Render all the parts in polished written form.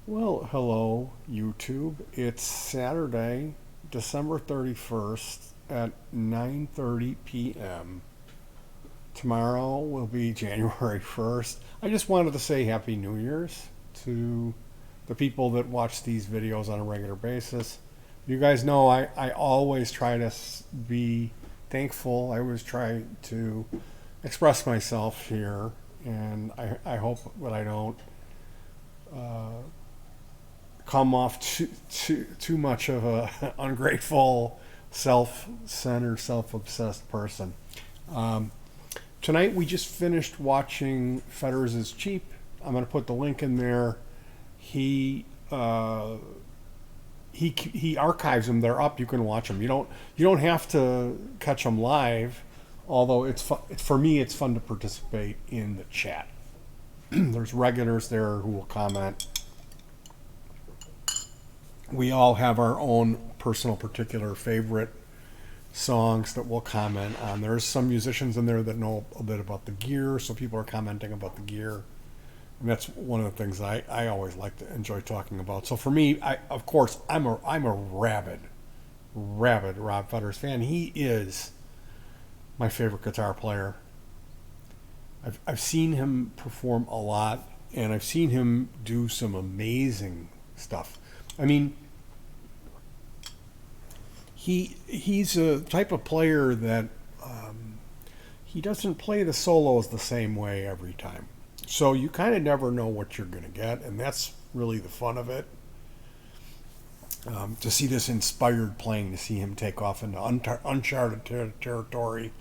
Well, hello, YouTube. It's Saturday, December 31st at 9:30 p.m. Tomorrow will be January 1st. I just wanted to say Happy New Year's to the people that watch these videos on a regular basis. You guys know I always try to be thankful. I always try to express myself here, and I hope that I don't uh, come off too much of a ungrateful, self-centered, self-obsessed person. Um, Tonight we just finished watching Fetters is Cheap. I'm going to put the link in there. He uh, he archives them. They're up. You can watch them. You don't have to catch them live. Although for me, it's fun to participate in the chat. There's regulars there who will comment. We all have our own personal, particular favorite songs that we'll comment on. There's some musicians in there that know a bit about the gear, so people are commenting about the gear. And that's one of the things I always like to enjoy talking about. So for me, of course I'm a rabid Rob Fetters fan. He is my favorite guitar player. I've seen him perform a lot, and I've seen him do some amazing stuff. I mean, he's a type of player that he doesn't play the solos the same way every time. So you kind of never know what you're going to get, and that's really the fun of it. To see this inspired playing, to see him take off into uncharted territory,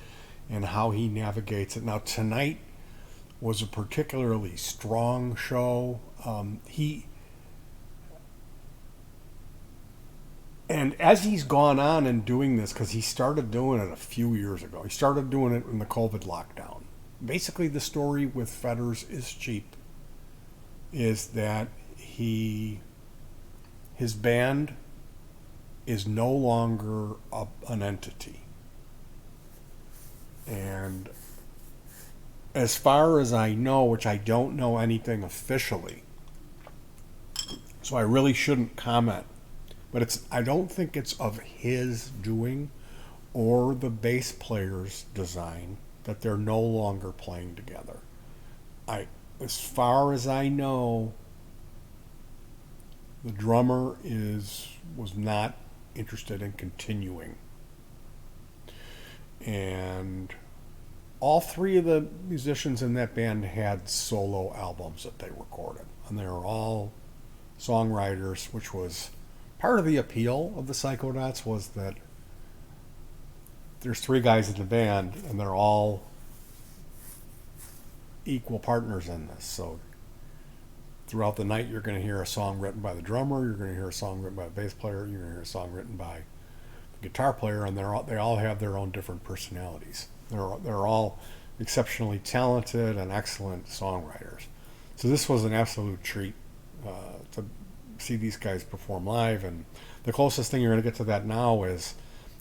and how he navigates it. Now tonight was a particularly strong show. He And as he's gone on and doing this, because he started doing it a few years ago, he started doing it in the COVID lockdown. Basically, the story with Fetters is Cheap is that his band is no longer an entity. And as far as I know, which I don't know anything officially, so I really shouldn't comment, but I don't think it's of his doing or the bass player's design that they're no longer playing together. As far as I know, the drummer was not interested in continuing, and all three of the musicians in that band had solo albums that they recorded, and they were all songwriters, which was part of the appeal of the Psychonauts, was that there's three guys in the band and they're all equal partners in this. So throughout the night, you're going to hear a song written by the drummer, you're going to hear a song written by the bass player, you're going to hear a song written by the guitar player, and they all have their own different personalities. They're all exceptionally talented and excellent songwriters. So this was an absolute treat to see these guys perform live. And the closest thing you're going to get to that now is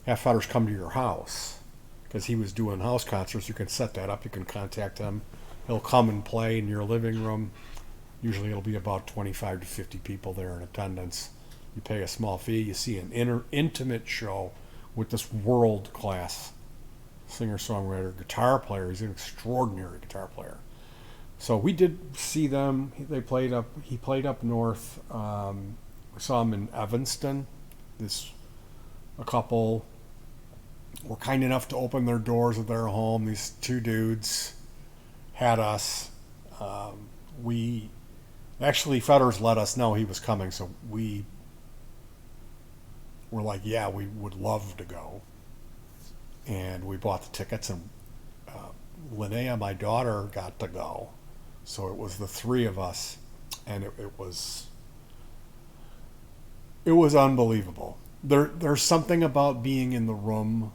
have Fetters come to your house, because he was doing house concerts. You can set that up. You can contact him. He'll come and play in your living room. Usually it'll be about 25 to 50 people there in attendance. You pay a small fee. You see an intimate show with this world-class singer-songwriter, guitar player. He's an extraordinary guitar player. So we did see them. He played up north. We saw him in Evanston. A couple were kind enough to open their doors of their home. These two dudes had us. We actually, Fetters let us know he was coming, so we were like, yeah, we would love to go. And we bought the tickets, and Linnea, my daughter, got to go. So it was the three of us, and it was unbelievable. There's something about being in the room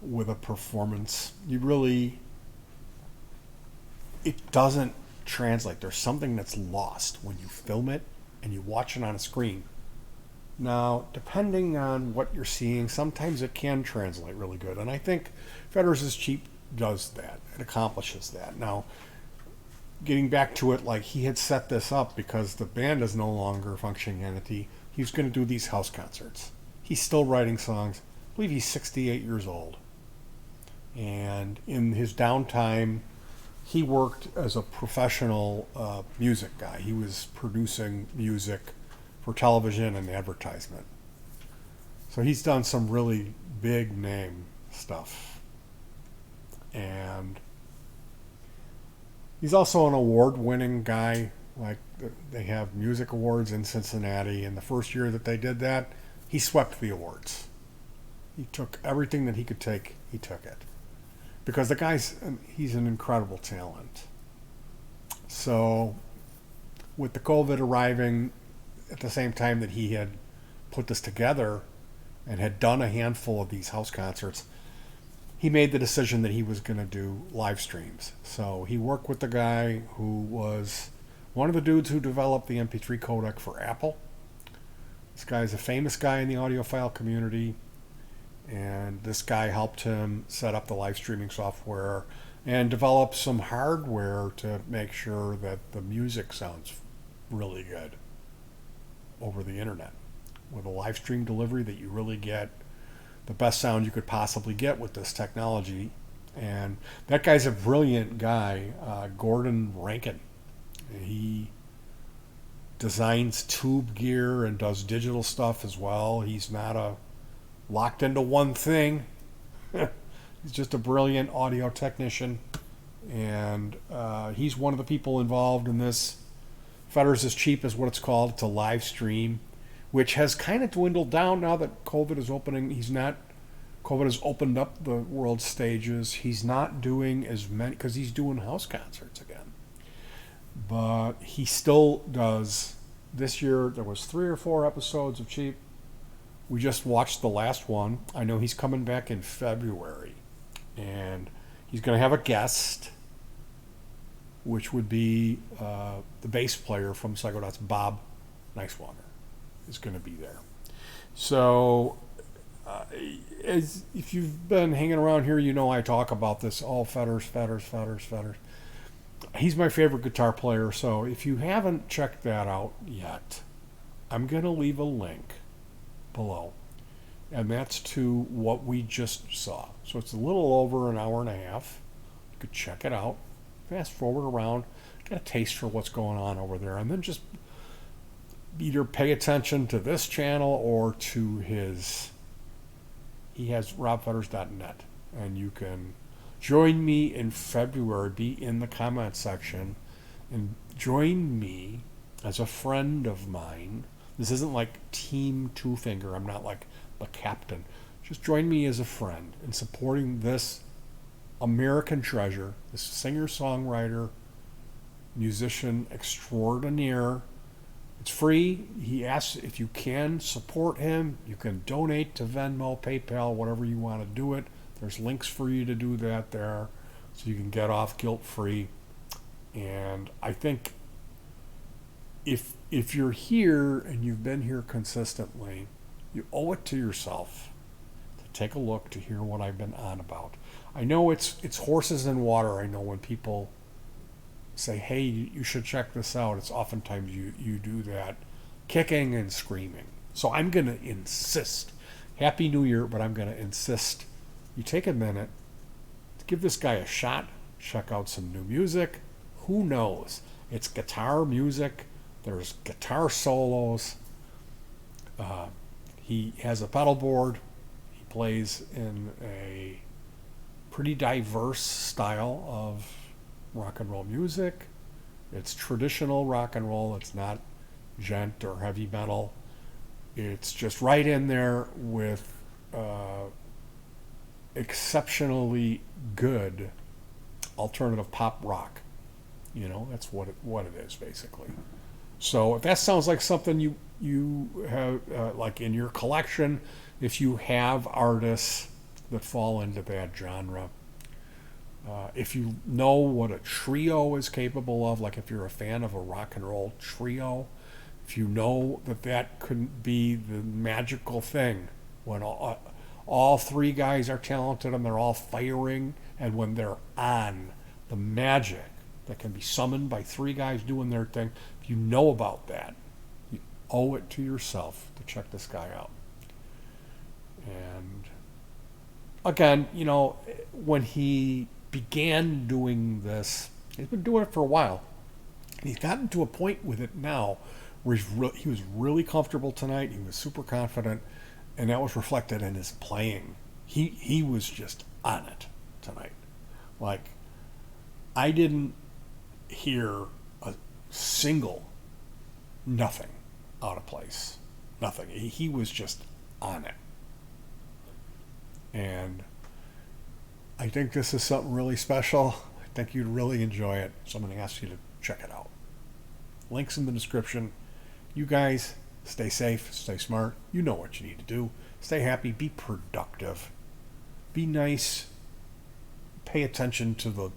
with a performance. It doesn't translate. There's something that's lost when you film it and you watch it on a screen. Now, depending on what you're seeing, sometimes it can translate really good, and I think Fetters is Cheap does that. It accomplishes that. Now, getting back to it, like he had set this up because the band is no longer a functioning entity. He was going to do these house concerts. He's still writing songs. I believe he's 68 years old. And in his downtime, he worked as a professional music guy. He was producing music for television and advertisement. So he's done some really big name stuff. And he's also an award-winning guy. Like, they have music awards in Cincinnati, and the first year that they did that, he swept the awards. He took everything that he could take, he took it. Because he's an incredible talent. So, with the COVID arriving at the same time that he had put this together and had done a handful of these house concerts, he made the decision that he was going to do live streams. So he worked with the guy who was one of the dudes who developed the MP3 codec for Apple. This guy's a famous guy in the audiophile community, and this guy helped him set up the live streaming software and develop some hardware to make sure that the music sounds really good over the internet. With a live stream delivery that you really get the best sound you could possibly get with this technology. And that guy's a brilliant guy, Gordon Rankin. He designs tube gear and does digital stuff as well. He's not locked into one thing. He's just a brilliant audio technician. And he's one of the people involved in this. Fetters is Cheap is what it's called. It's a live stream, which has kind of dwindled down now that COVID is opening. COVID has opened up the world stages. He's not doing as many, because he's doing house concerts again. But he still does. This year, there was 3 or 4 episodes of Cheap. We just watched the last one. I know he's coming back in February. And he's going to have a guest, which would be the bass player from Psychonauts, Bob Nicewater, is going to be there. So, if you've been hanging around here, you know I talk about this all Fetters. He's my favorite guitar player, so if you haven't checked that out yet, I'm going to leave a link below. And that's to what we just saw. So it's a little over an hour and a half. You could check it out. Fast forward around, get a taste for what's going on over there, and then just either pay attention to this channel or to his. He has robfetters.net, and you can join me in February. Be in the comment section and join me as a friend of mine. This isn't like Team Two Finger. I'm not like the captain. Just join me as a friend in supporting this American treasure, this singer-songwriter, musician extraordinaire. It's free. He asks if you can support him. You can donate to Venmo, PayPal, whatever you want to do it. There's links for you to do that there, so you can get off guilt-free. And I think if you're here and you've been here consistently, you owe it to yourself to take a look to hear what I've been on about. I know it's horses in water. I know when people say, hey, you should check this out, it's oftentimes you do that kicking and screaming. So I'm going to insist, Happy New Year, but I'm going to insist you take a minute to give this guy a shot, check out some new music. Who knows? It's guitar music. There's guitar solos. He has a pedal board. He plays in a pretty diverse style of rock and roll music. It's traditional rock and roll. It's not gent or heavy metal. It's just right in there with exceptionally good alternative pop rock. You know, that's what it is basically. So if that sounds like something you have like in your collection, if you have artists that fall into that genre, if you know what a trio is capable of, like if you're a fan of a rock and roll trio, if you know that could be the magical thing when all 3 guys are talented and they're all firing, and when they're on, the magic that can be summoned by 3 guys doing their thing. If you know about that, you owe it to yourself to check this guy out. And again, when he began doing this, he's been doing it for a while. And he's gotten to a point with it now where he was really comfortable tonight. He was super confident, and that was reflected in his playing. He was just on it tonight. Like, I didn't hear a single nothing out of place. Nothing. He was just on it. And I think this is something really special. I think you'd really enjoy it. So I'm going to ask you to check it out. Links in the description. You guys, stay safe, stay smart. You know what you need to do. Stay happy, be productive, be nice, pay attention to the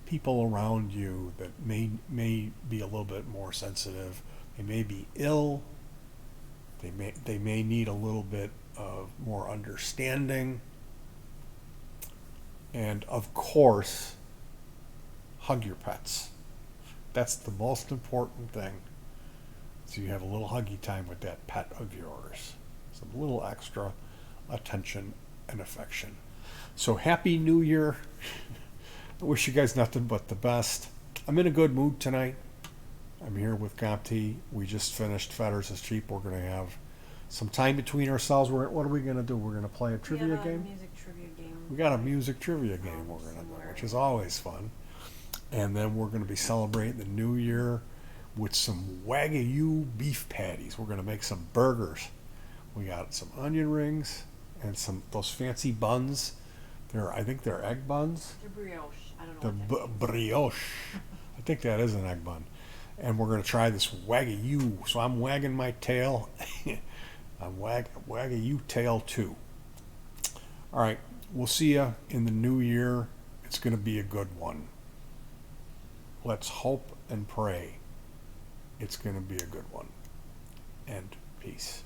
people around you that may be a little bit more sensitive. They may be ill. They may need a little bit of more understanding. And of course, hug your pets. That's the most important thing. So you have a little huggy time with that pet of yours. Some little extra attention and affection. So happy New Year. I wish you guys nothing but the best. I'm in a good mood tonight. I'm here with Compti. We just finished Fetters is Cheap. We're going to have some time between ourselves. What are we going to do? We're going to play a trivia game? Music trivia game. We got a music trivia game we're going to do, which is always fun. And then we're going to be celebrating the new year with some Wagyu beef patties. We're going to make some burgers. We got some onion rings and those fancy buns. I think they're egg buns. They're brioche. I don't know. The brioche. I think that is an egg bun. And we're going to try this Wagyu. So I'm wagging my tail. I'm Wagyu tail too. All right. We'll see you in the new year. It's going to be a good one. Let's hope and pray it's going to be a good one. And peace.